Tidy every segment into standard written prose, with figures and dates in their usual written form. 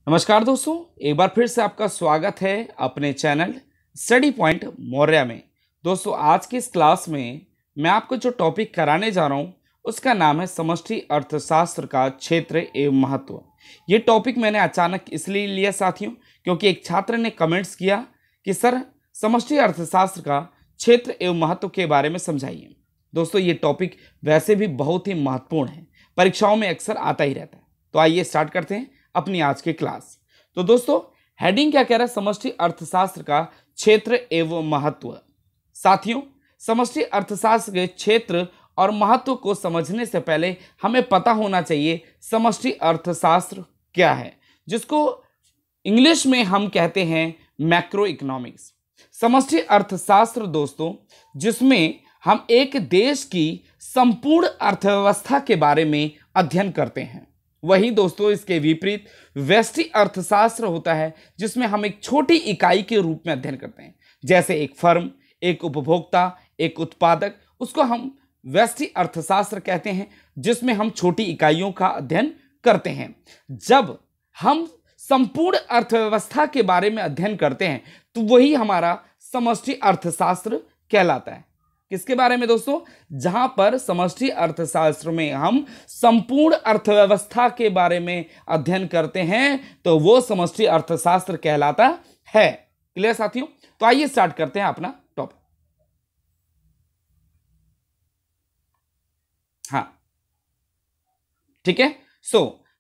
नमस्कार दोस्तों, एक बार फिर से आपका स्वागत है अपने चैनल स्टडी पॉइंट मौर्या में। दोस्तों, आज की इस क्लास में मैं आपको जो टॉपिक कराने जा रहा हूँ उसका नाम है समष्टि अर्थशास्त्र का क्षेत्र एवं महत्व। ये टॉपिक मैंने अचानक इसलिए लिया साथियों, क्योंकि एक छात्र ने कमेंट्स किया कि सर समष्टि अर्थशास्त्र का क्षेत्र एवं महत्व के बारे में समझाइए। दोस्तों, ये टॉपिक वैसे भी बहुत ही महत्वपूर्ण है, परीक्षाओं में अक्सर आता ही रहता है। तो आइए स्टार्ट करते हैं अपनी आज की क्लास। तो दोस्तों, हेडिंग क्या कह रहा है? समष्टि अर्थशास्त्र का क्षेत्र एवं महत्व। साथियों, समष्टि अर्थशास्त्र के क्षेत्र और महत्व को समझने से पहले हमें पता होना चाहिए समष्टि अर्थशास्त्र क्या है, जिसको इंग्लिश में हम कहते हैं मैक्रो इकोनॉमिक्स। समष्टि अर्थशास्त्र दोस्तों, जिसमें हम एक देश की संपूर्ण अर्थव्यवस्था के बारे में अध्ययन करते हैं। वही दोस्तों इसके विपरीत व्यष्टि अर्थशास्त्र होता है, जिसमें हम एक छोटी इकाई के रूप में अध्ययन करते हैं, जैसे एक फर्म, एक उपभोक्ता, एक उत्पादक। उसको हम व्यष्टि अर्थशास्त्र कहते हैं, जिसमें हम छोटी इकाइयों का अध्ययन करते हैं। जब हम संपूर्ण अर्थव्यवस्था के बारे में अध्ययन करते हैं तो वही हमारा समष्टि अर्थशास्त्र कहलाता है। किसके बारे में दोस्तों? जहां पर समष्टि अर्थशास्त्र में हम संपूर्ण अर्थव्यवस्था के बारे में अध्ययन करते हैं तो वो समष्टि अर्थशास्त्र कहलाता है। क्लियर साथियों? तो आइए स्टार्ट करते हैं अपना टॉपिक। हाँ, ठीक है।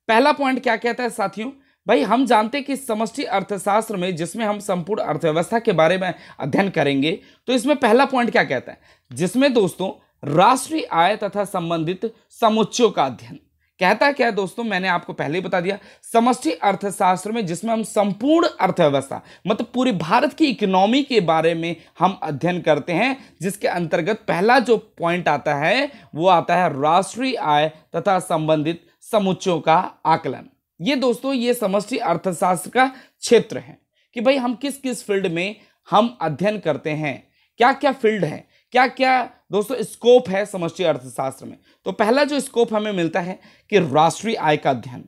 पहला पॉइंट क्या कहता है साथियों? भाई, हम जानते हैं कि समष्टि अर्थशास्त्र में, जिसमें हम संपूर्ण अर्थव्यवस्था के बारे में अध्ययन करेंगे, तो इसमें पहला पॉइंट क्या कहता है? जिसमें दोस्तों राष्ट्रीय आय तथा संबंधित समुच्चयों का अध्ययन। कहता है क्या है दोस्तों? मैंने आपको पहले ही बता दिया, समष्टि अर्थशास्त्र में जिसमें हम संपूर्ण अर्थव्यवस्था मतलब पूरी भारत की इकोनॉमी के बारे में हम अध्ययन करते हैं, जिसके अंतर्गत पहला जो पॉइंट आता है वो आता है राष्ट्रीय आय तथा संबंधित समुच्चयों का आकलन। ये दोस्तों ये समष्टि अर्थशास्त्र का क्षेत्र है कि भाई हम किस किस फील्ड में हम अध्ययन करते हैं, क्या क्या फील्ड है, क्या क्या दोस्तों स्कोप है समष्टि अर्थशास्त्र में। तो पहला जो स्कोप हमें मिलता है कि राष्ट्रीय आय का अध्ययन।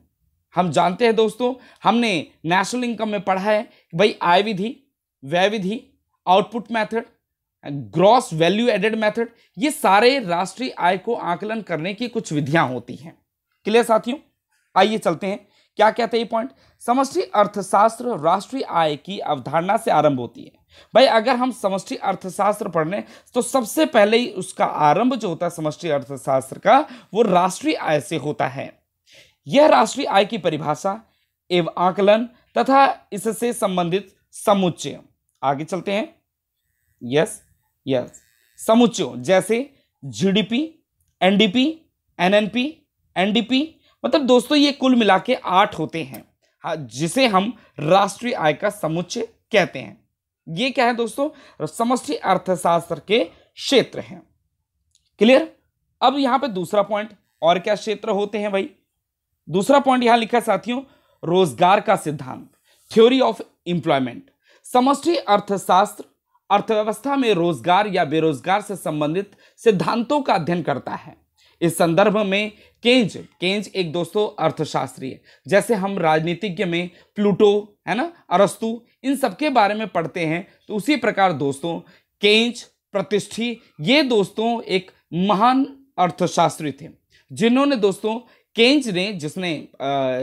हम जानते हैं दोस्तों, हमने नेशनल इनकम में पढ़ा है कि भाई आय विधि, व्यय विधि, output method, gross value added method, ये सारे राष्ट्रीय आय को आकलन करने की कुछ विधियां होती हैं। क्लियर साथियों? आइए चलते हैं, क्या कहते हैं ये पॉइंट? समष्टि अर्थशास्त्र राष्ट्रीय आय की अवधारणा से आरंभ होती है। भाई, अगर हम समष्टि अर्थशास्त्र पढ़ रहे हैं तो सबसे पहले ही उसका आरंभ जो होता है समष्टि अर्थशास्त्र का, वो राष्ट्रीय आय से होता है। यह राष्ट्रीय आय की परिभाषा एवं आकलन तथा इससे संबंधित समुच्चय। आगे चलते हैं। यस, समुच्चयों जैसे जीडीपी, एनडीपी, एनएनपी, एनडीपी, मतलब दोस्तों ये कुल मिला के 8 होते हैं, हाँ, जिसे हम राष्ट्रीय आय का समुच्चय कहते हैं। ये क्या है दोस्तों? समष्टि अर्थशास्त्र के क्षेत्र हैं। क्लियर? अब यहां पे दूसरा पॉइंट, और क्या क्षेत्र होते हैं भाई? दूसरा पॉइंट यहां लिखा साथियों, रोजगार का सिद्धांत, थ्योरी ऑफ एम्प्लॉयमेंट। समष्टि अर्थशास्त्र अर्थव्यवस्था में रोजगार या बेरोजगार से संबंधित सिद्धांतों का अध्ययन करता है। इस संदर्भ में केंज एक दोस्तों अर्थशास्त्री है। जैसे हम राजनीतिज्ञ में प्लूटो है ना, अरस्तु, इन सब के बारे में पढ़ते हैं, तो उसी प्रकार दोस्तों केंज, प्रतिष्ठी, ये दोस्तों एक महान अर्थशास्त्री थे, जिन्होंने दोस्तों केंज ने, जिसने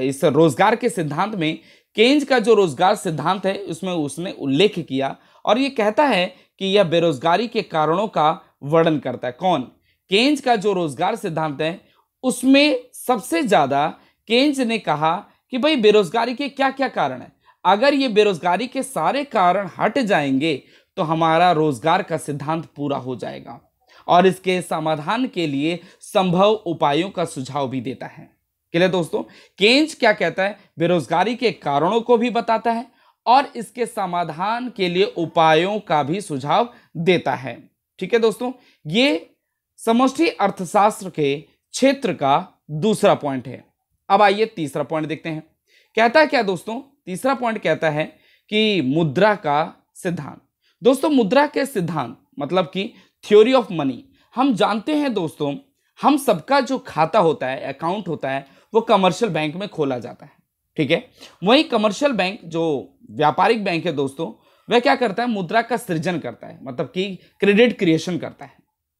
इस रोजगार के सिद्धांत में केंज का जो रोजगार सिद्धांत है उसमें उसने उल्लेख किया, और ये कहता है कि यह बेरोजगारी के कारणों का वर्णन करता है। कौन? केंज का जो रोजगार सिद्धांत है उसमें सबसे ज्यादा केंज ने कहा कि भाई बेरोजगारी के क्या क्या कारण है, अगर ये बेरोजगारी के सारे कारण हट जाएंगे तो हमारा रोजगार का सिद्धांत पूरा हो जाएगा, और इसके समाधान के लिए संभव उपायों का सुझाव भी देता है। क्लियर दोस्तों? केंज क्या कहता है? बेरोजगारी के कारणों को भी बताता है और इसके समाधान के लिए उपायों का भी सुझाव देता है। ठीक है दोस्तों, ये समष्टि अर्थशास्त्र के क्षेत्र का दूसरा पॉइंट है। अब आइए तीसरा पॉइंट देखते हैं। कहता है क्या दोस्तों? तीसरा पॉइंट कहता है कि मुद्रा का सिद्धांत। दोस्तों, मुद्रा के सिद्धांत मतलब कि थ्योरी ऑफ मनी। हम जानते हैं दोस्तों, हम सबका जो खाता होता है, अकाउंट होता है, वो कमर्शियल बैंक में खोला जाता है। ठीक है। वहीं कमर्शियल बैंक जो व्यापारिक बैंक है दोस्तों, वह क्या करता है, मुद्रा का सृजन करता है, मतलब कि क्रेडिट क्रिएशन करता है,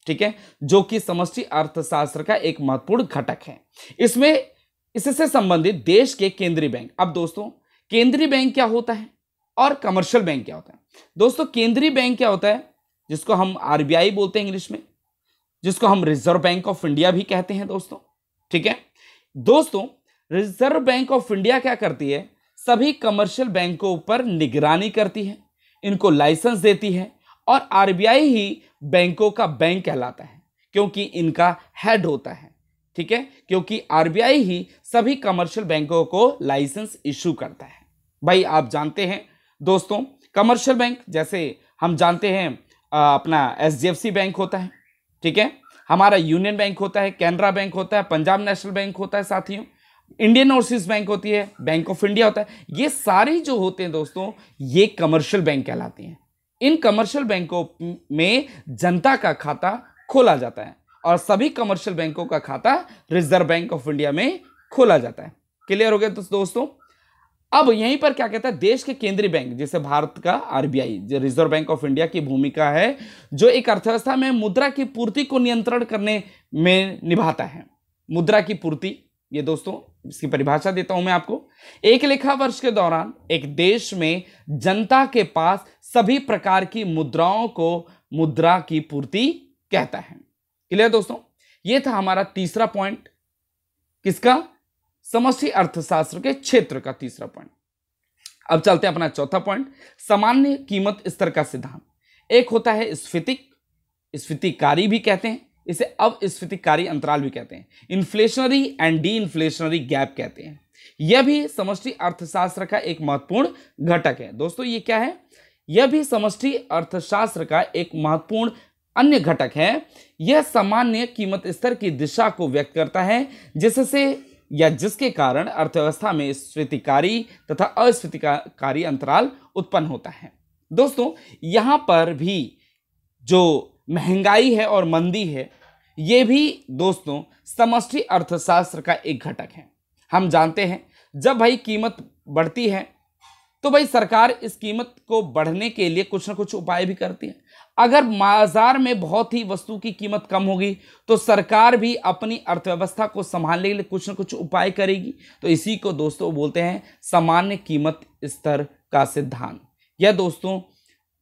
ठीक है, जो कि समष्टि अर्थशास्त्र का एक महत्वपूर्ण घटक है। इसमें इससे संबंधित देश के केंद्रीय बैंक। अब दोस्तों केंद्रीय बैंक क्या होता है और कमर्शियल बैंक क्या होता है? दोस्तों केंद्रीय बैंक क्या होता है, जिसको हम आरबीआई बोलते हैं इंग्लिश में, जिसको हम रिजर्व बैंक ऑफ इंडिया भी कहते हैं दोस्तों, ठीक है। दोस्तों रिजर्व बैंक ऑफ इंडिया क्या करती है, सभी कमर्शियल बैंकों पर निगरानी करती है, इनको लाइसेंस देती है, और आरबीआई ही बैंकों का बैंक कहलाता है क्योंकि इनका हेड होता है, ठीक है, क्योंकि आरबीआई ही सभी कमर्शियल बैंकों को लाइसेंस इशू करता है। भाई आप जानते हैं दोस्तों कमर्शियल बैंक, जैसे हम जानते हैं अपना एचडीएफसी बैंक होता है, ठीक है, हमारा यूनियन बैंक होता है, कैनरा बैंक होता है, पंजाब नेशनल बैंक होता है साथियों, इंडियन ओवरसीज बैंक होती है, बैंक ऑफ इंडिया होता है। ये सारी जो होते हैं दोस्तों ये कमर्शियल बैंक कहलाती हैं। इन कमर्शियल बैंकों में जनता का खाता खोला जाता है और सभी कमर्शियल बैंकों का खाता रिजर्व बैंक ऑफ इंडिया में खोला जाता है। क्लियर हो गया दोस्तों? अब यहीं पर क्या कहता है, देश के केंद्रीय बैंक जैसे भारत का आरबीआई जो रिजर्व बैंक ऑफ इंडिया की भूमिका है, जो एक अर्थव्यवस्था में मुद्रा की पूर्ति को नियंत्रण करने में निभाता है। मुद्रा की पूर्ति, ये दोस्तों इसकी परिभाषा देता हूं मैं आपको। एक लेखा वर्ष के दौरान एक देश में जनता के पास सभी प्रकार की मुद्राओं को मुद्रा की पूर्ति कहता है। क्लियर दोस्तों? यह था हमारा तीसरा पॉइंट, किसका, समष्टि अर्थशास्त्र के क्षेत्र का तीसरा पॉइंट। अब चलते हैं अपना चौथा पॉइंट, सामान्य कीमत स्तर का सिद्धांत। एक होता है स्फीतिक, स्फीतिकारी भी कहते हैं इसे, अस्फीतिकारी अंतराल भी कहते हैं, inflationary and D inflationary gap कहते हैं। यह भी समष्टि अर्थशास्त्र का एक महत्वपूर्ण घटक है। दोस्तों ये क्या है, यह भी समष्टि अर्थशास्त्र का एक महत्वपूर्ण अन्य घटक है। यह सामान्य कीमत स्तर की दिशा को व्यक्त करता है, जिससे या जिसके कारण अर्थव्यवस्था में स्फीतिकारी तथा अस्फीतिकारी अंतराल उत्पन्न होता है। दोस्तों यहां पर भी जो महंगाई है और मंदी है, ये भी दोस्तों समष्टि अर्थशास्त्र का एक घटक है। हम जानते हैं जब भाई कीमत बढ़ती है तो भाई सरकार इस कीमत को बढ़ने के लिए कुछ ना कुछ उपाय भी करती है। अगर बाजार में बहुत ही वस्तु की कीमत कम होगी तो सरकार भी अपनी अर्थव्यवस्था को संभालने के लिए कुछ ना कुछ उपाय करेगी। तो इसी को दोस्तों बोलते हैं सामान्य कीमत स्तर का सिद्धांत। यह दोस्तों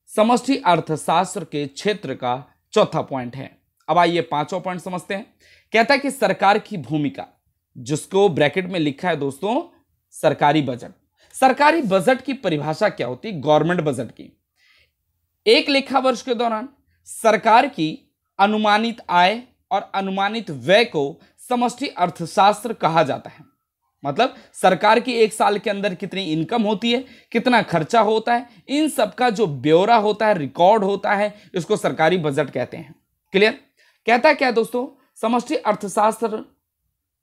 समष्टि अर्थशास्त्र के क्षेत्र का चौथा पॉइंट है। अब आइए पांचवा पॉइंट समझते हैं। कहता है कि सरकार की भूमिका, जिसको ब्रैकेट में लिखा है दोस्तों सरकारी बजट। सरकारी बजट की परिभाषा क्या होती है, गवर्नमेंट बजट की। एक लेखा वर्ष के दौरान सरकार की अनुमानित आय और अनुमानित व्यय को समष्टि अर्थशास्त्र कहा जाता है। मतलब सरकार की एक साल के अंदर कितनी इनकम होती है, कितना खर्चा होता है, इन सब का जो ब्यौरा होता है, रिकॉर्ड होता है, इसको सरकारी बजट कहते हैं। क्लियर? कहता है क्या दोस्तों, समष्टि अर्थशास्त्र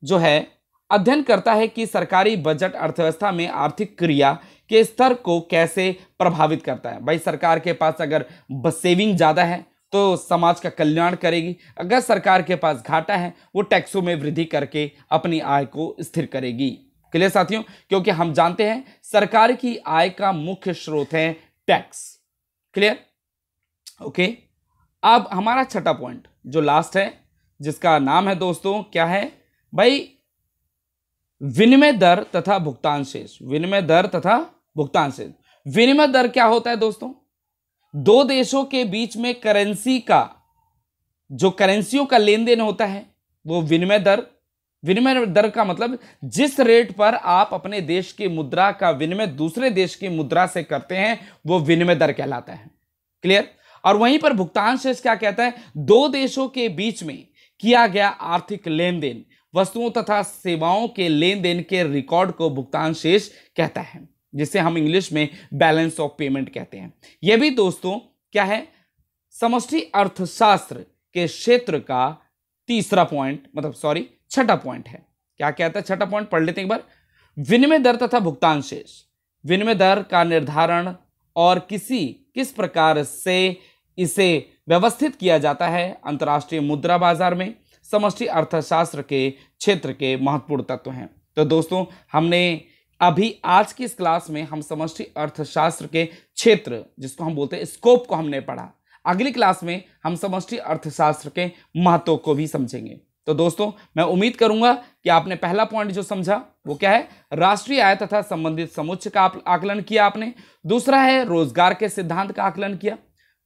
जो है अध्ययन करता है कि सरकारी बजट अर्थव्यवस्था में आर्थिक क्रिया के स्तर को कैसे प्रभावित करता है। भाई सरकार के पास अगर सेविंग ज्यादा है तो समाज का कल्याण करेगी, अगर सरकार के पास घाटा है वो टैक्सों में वृद्धि करके अपनी आय को स्थिर करेगी। क्लियर साथियों? क्योंकि हम जानते हैं सरकार की आय का मुख्य स्रोत है टैक्स। क्लियर? ओके। अब हमारा छठा पॉइंट जो लास्ट है, जिसका नाम है दोस्तों क्या है भाई, विनिमय दर तथा भुगतान शेष। विनिमय दर तथा भुगतान शेष। विनिमय दर क्या होता है दोस्तों, दो देशों के बीच में करेंसी का जो करेंसियों का लेन देन होता है वो विनिमय दर। विनिमय दर का मतलब जिस रेट पर आप अपने देश की मुद्रा का विनिमय दूसरे देश की मुद्रा से करते हैं वो विनिमय दर कहलाता है। क्लियर? और वहीं पर भुगतान शेष क्या कहता है, दो देशों के बीच में किया गया आर्थिक लेन देन, वस्तुओं तथा सेवाओं के लेन देन के रिकॉर्ड को भुगतान शेष कहता है, जिसे हम इंग्लिश में बैलेंस ऑफ पेमेंट कहते हैं। यह भी दोस्तों क्या है, समष्टि अर्थशास्त्र के क्षेत्र का तीसरा पॉइंट, मतलब सॉरी छठा पॉइंट है। क्या कहता है छठा पॉइंट, पढ़ लेते हैं एक बार। विनिमय दर तथा भुगतान शेष। विनिमय दर का निर्धारण और किस प्रकार से इसे व्यवस्थित किया जाता है अंतर्राष्ट्रीय मुद्रा बाजार में, समष्टि अर्थशास्त्र के क्षेत्र के महत्वपूर्ण तत्व हैं। तो दोस्तों हमने अभी आज की इस क्लास में हम समष्टि अर्थशास्त्र के क्षेत्र, जिसको हम बोलते हैं स्कोप, को हमने पढ़ा। अगली क्लास में हम समष्टि अर्थशास्त्र के महत्व को भी समझेंगे। तो दोस्तों, मैं उम्मीद करूंगा कि आपने पहला पॉइंट जो समझा वो क्या है, राष्ट्रीय आय तथा संबंधित समुच्चय का आकलन किया आपने। दूसरा है रोजगार के सिद्धांत का आकलन किया,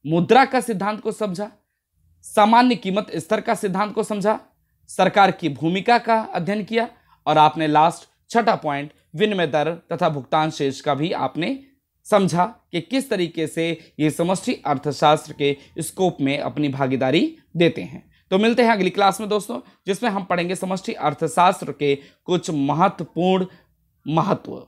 मुद्रा का सिद्धांत को समझा, सामान्य कीमत स्तर का सिद्धांत को समझा, सरकार की भूमिका का अध्ययन किया, और आपने लास्ट छठा पॉइंट विनिमय दर तथा भुगतान शेष का भी आपने समझा कि किस तरीके से ये समष्टि अर्थशास्त्र के स्कोप में अपनी भागीदारी देते हैं। तो मिलते हैं अगली क्लास में दोस्तों, जिसमें हम पढ़ेंगे समष्टि अर्थशास्त्र के कुछ महत्वपूर्ण महत्व।